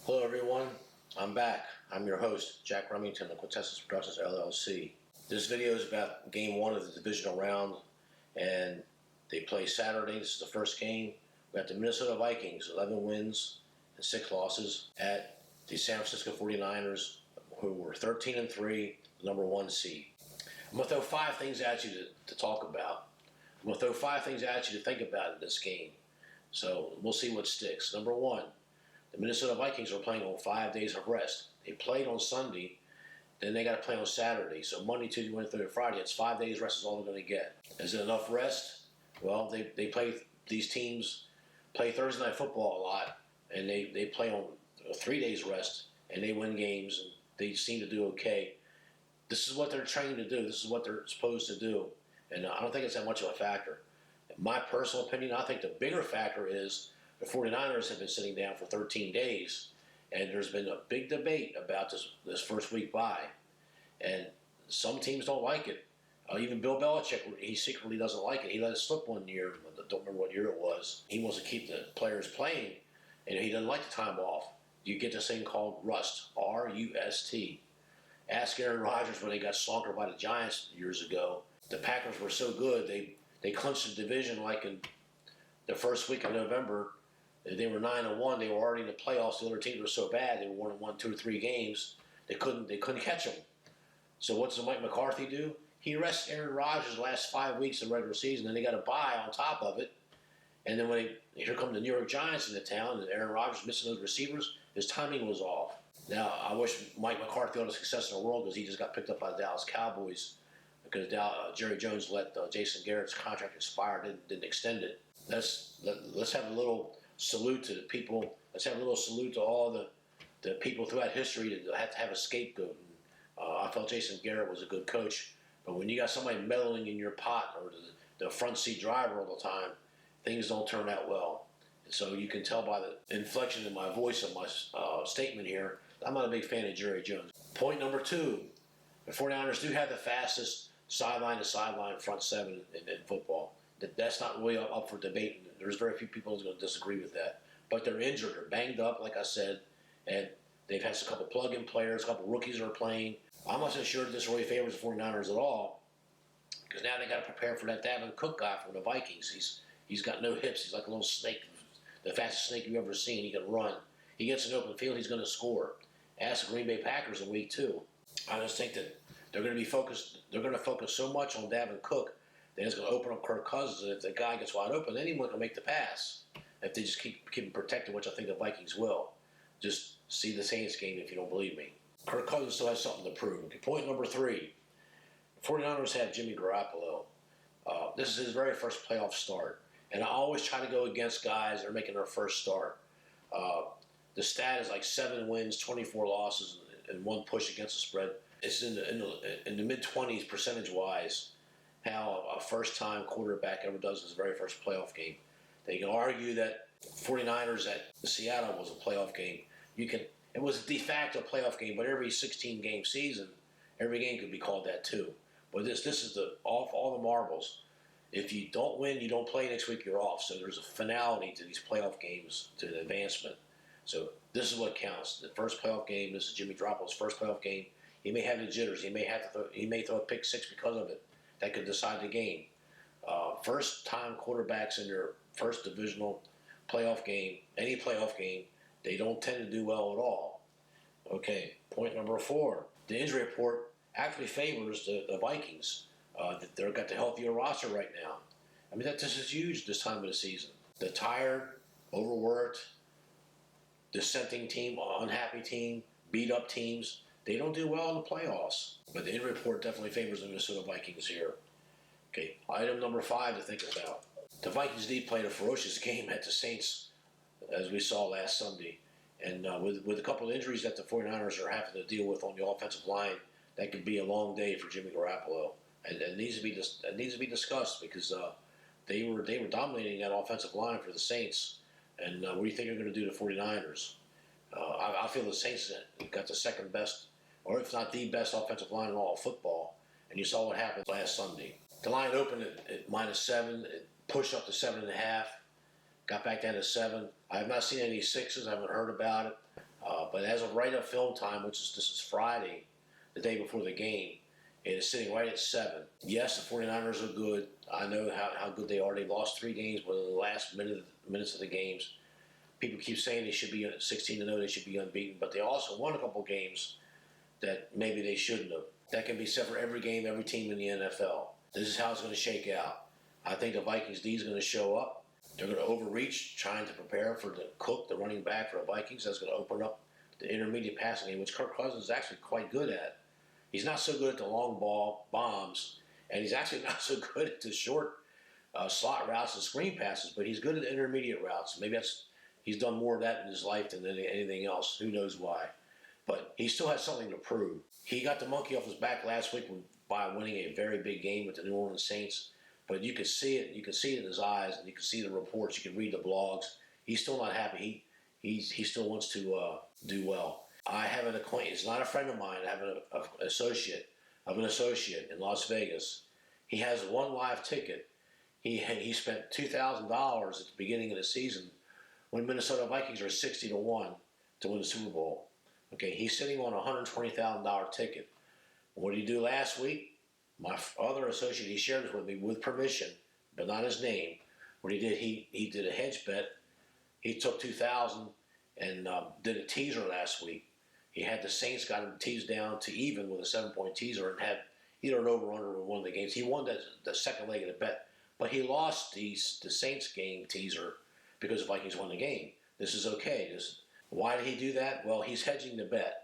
Hello, everyone. I'm back. I'm your host, Jack Remington of Quintessence Productions LLC. This video is about game one of the divisional round, and they play Saturday. This is the first game. We got the Minnesota Vikings, 11 wins and 6 losses, at the San Francisco 49ers, who were 13-3, the number 1 seed. I'm going to throw 5 things at you to talk about. I'm going to throw 5 things at you to think about in this game. So we'll see what sticks. Number 1. The Minnesota Vikings are playing on 5 days of rest. They played on Sunday, then they got to play on Saturday. So Monday, Tuesday, Wednesday, Thursday, Friday, it's 5 days rest is all they're going to get. Is it enough rest? Well, these teams play Thursday night football a lot, and they play on 3 days rest, and they win games, and they seem to do okay. This is what they're trained to do. This is what they're supposed to do, and I don't think it's that much of a factor. In my personal opinion, I think the bigger factor is the 49ers have been sitting down for 13 days, and there's been a big debate about this first week bye. And some teams don't like it. Even Bill Belichick, he secretly doesn't like it. He let it slip one year. I don't remember what year it was. He wants to keep the players playing, and he doesn't like the time off. You get this thing called rust, R-U-S-T. Ask Aaron Rodgers when they got slunkered by the Giants years ago. The Packers were so good, they clinched the division like in the first week of November. They were 9-1. They were already in the playoffs. The other teams were so bad they won 2 or 3 games. They couldn't catch them. So what does Mike McCarthy do? He rests Aaron Rodgers the last 5 weeks of the regular season, and they got a bye on top of it. And then here come the New York Giants into town, and Aaron Rodgers missing those receivers, his timing was off. Now I wish Mike McCarthy all the success in the world because he just got picked up by the Dallas Cowboys because Jerry Jones let Jason Garrett's contract expire, didn't extend it. Let's have a little salute to the people. Let's have a little salute to all the people throughout history that had to have a scapegoat. And, I felt Jason Garrett was a good coach, but when you got somebody meddling in your pot or the front seat driver all the time, things don't turn out well. And so you can tell by the inflection in my voice of my statement here, I'm not a big fan of Jerry Jones. Point number 2, the 49ers do have the fastest sideline-to-sideline front 7 in football. That's not really up for debate. There's very few people who's going to disagree with that. But they're injured. They're banged up, like I said, and they've had a couple plug-in players, a couple rookies are playing. I'm not so sure that this really favors the 49ers at all because now they got to prepare for that Davin Cook guy from the Vikings. He's got no hips. He's like a little snake, the fastest snake you've ever seen. He can run. He gets in open field, he's going to score. Ask the Green Bay Packers in week 2. I just think that they're going to be focused. They're going to focus so much on Davin Cook that it's going to open up Kirk Cousins. And if the guy gets wide open, anyone can make the pass. If they just keep him protected, which I think the Vikings will. Just see the Saints game if you don't believe me. Kirk Cousins still has something to prove. Okay, point number 3. The 49ers have Jimmy Garoppolo. This is his very first playoff start. And I always try to go against guys that are making their first start. The stat is like 7 wins, 24 losses, and 1 push against the spread. It's in the mid-20s percentage-wise how a first-time quarterback ever does his very first playoff game. They can argue that 49ers at Seattle was a playoff game. It was a de facto playoff game, but every 16-game season, every game could be called that too. But this is off all the marbles. If you don't win, you don't play next week, you're off. So there's a finality to these playoff games, to the advancement. So this is what counts. The first playoff game, this is Jimmy Garoppolo's first playoff game. He may have the jitters. He may throw a pick 6 because of it. That could decide the game. First-time quarterbacks in their first divisional playoff game, any playoff game, they don't tend to do well at all. Okay, point number 4. The injury report actually favors the Vikings. They've got the healthier roster right now. I mean, this is huge this time of the season. The tired, overworked, dissenting team, unhappy team, beat-up teams, they don't do well in the playoffs. But the injury report definitely favors the Minnesota Vikings here. Okay, item number 5 to think about. The Vikings did play a ferocious game at the Saints, as we saw last Sunday. And with a couple of injuries that the 49ers are having to deal with on the offensive line, that could be a long day for Jimmy Garoppolo. And it needs to be discussed because they were dominating that offensive line for the Saints. And what do you think they're going to do to the 49ers? I feel the Saints got the second best, or if not the best offensive line in all of football. And you saw what happened last Sunday. The line opened at -7. It pushed up to 7.5. Got back down to 7. I have not seen any 6s. I haven't heard about it. But as of right of film time, this is Friday, the day before the game, it is sitting right at 7. Yes, the 49ers are good. I know how good they are. They lost 3 games within the last minutes of the games. People keep saying they should be 16-0, they should be unbeaten, but they also won a couple games that maybe they shouldn't have. That can be said for every game, every team in the NFL. This is how it's going to shake out. I think the Vikings D is going to show up. They're going to overreach, trying to prepare for the Cook, the running back for the Vikings. That's going to open up the intermediate passing game, which Kirk Cousins is actually quite good at. He's not so good at the long ball bombs, and he's actually not so good at the short slot routes and screen passes, but he's good at the intermediate routes. Maybe he's done more of that in his life than anything else. Who knows why? But he still has something to prove. He got the monkey off his back last week by winning a very big game with the New Orleans Saints. But you can see it. You can see it in his eyes, and you can see the reports. You can read the blogs. He's still not happy. He still wants to do well. I have an acquaintance, not a friend of mine. I have an associate in Las Vegas. He has one live ticket. He spent $2,000 at the beginning of the season when Minnesota Vikings are 60-1 to win the Super Bowl. Okay, he's sitting on a $120,000 ticket. What did he do last week? My other associate, he shared this with me with permission, but not his name. What he did, he did a hedge bet. He took $2,000 and did a teaser last week. He had the Saints, got him teased down to even with a 7-point teaser, and had either an over-under in one of the games. He won the second leg of the bet, but he lost the Saints game teaser because the Vikings won the game. This is okay. Why did he do that? Well, he's hedging the bet.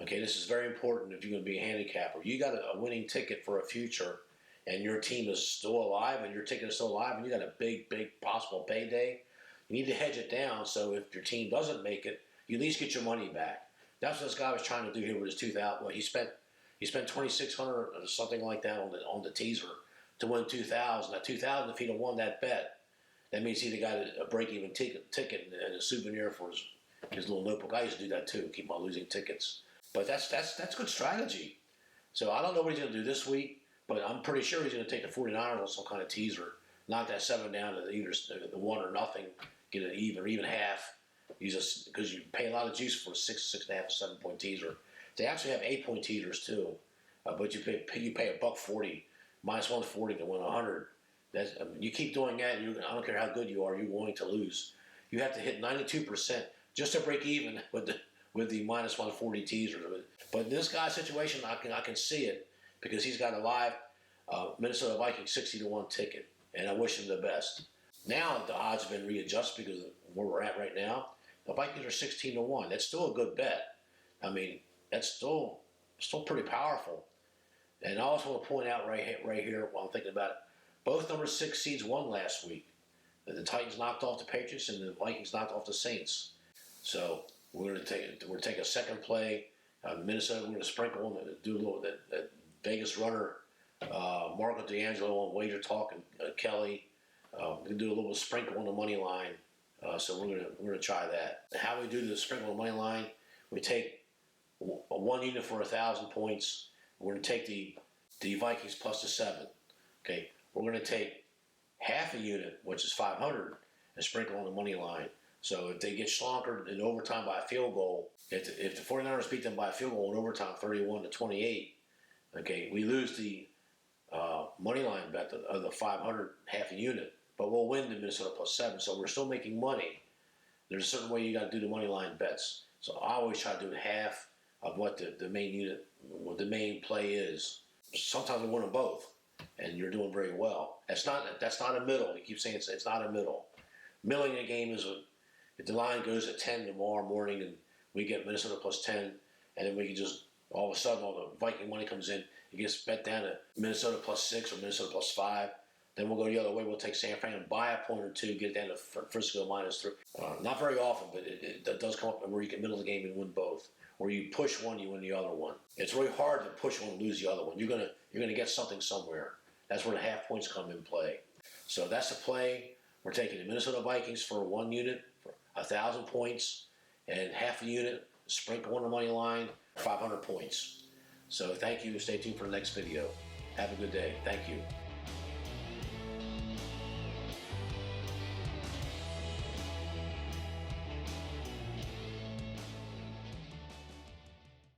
Okay, this is very important if you're going to be a handicapper. You got a winning ticket for a future, and your team is still alive, and your ticket is still alive, and you got a big possible payday. You need to hedge it down so if your team doesn't make it, you at least get your money back. That's what this guy was trying to do here with his 2,000. Well, he spent $2,600 or something like that on the teaser to win 2,000. Now 2,000, if he'd have won that bet, that means he'd have got a break-even ticket and a souvenir for his little notebook. I used to do that too, keep on losing tickets. But that's good strategy. So I don't know what he's going to do this week, but I'm pretty sure he's going to take the 49ers on some kind of teaser, knock that 7 down to either the 1 or nothing, get it even half. Because you pay a lot of juice for a 6.5, 7-point teaser. They actually have 8-point teasers too, but you pay $1.40, minus 140 to win 100. You keep doing that, I don't care how good you are, you're going to lose. You have to hit 92% just to break even with the minus 140 teaser. But in this guy's situation, I can see it because he's got a live Minnesota Vikings 60-1 ticket, and I wish him the best. Now the odds have been readjusted because of where we're at right now. The Vikings are 16-1. That's still a good bet. I mean, that's still pretty powerful. And I also want to point out right here while I'm thinking about it, both number 6 seeds won last week. The Titans knocked off the Patriots and the Vikings knocked off the Saints. So we're going to take a second play. Minnesota, we're going to sprinkle and do a little that Vegas runner, Marco D'Angelo on Wager Talk and Kelly. We're going to do a little sprinkle on the money line. So we're going to try that. How we do the sprinkle on the money line? We take a 1 unit for 1,000 points. We're going to take the Vikings plus the 7. Okay, we're going to take half a unit, which is 500, and sprinkle on the money line. So if they get slonkered in overtime by a field goal, if the 49ers beat them by a field goal in overtime, 31-28, okay, we lose the money line bet of the 500 half a unit, but we'll win the Minnesota plus 7. So we're still making money. There's a certain way you got to do the money line bets. So I always try to do half of what the main unit, what the main play is. Sometimes we win them both, and you're doing very well. That's not a middle. You keep saying it's not a middle. Milling a game is if the line goes at 10 tomorrow morning and we get Minnesota plus 10, and then we can just all of a sudden all the Viking money comes in, it gets bet down to Minnesota plus 6 or Minnesota plus 5. Then we'll go the other way. We'll take San Fran and buy a point or two, get it down to Frisco minus 3. Not very often, but it does come up where you can middle the game and win both. Or you push one, you win the other one. It's really hard to push one and lose the other one. You're gonna get something somewhere. That's where the half points come in play. So that's the play. We're taking the Minnesota Vikings for 1 unit for 1,000 points, and half a unit, sprinkle on the money line, 500 points. So thank you. Stay tuned for the next video. Have a good day. Thank you.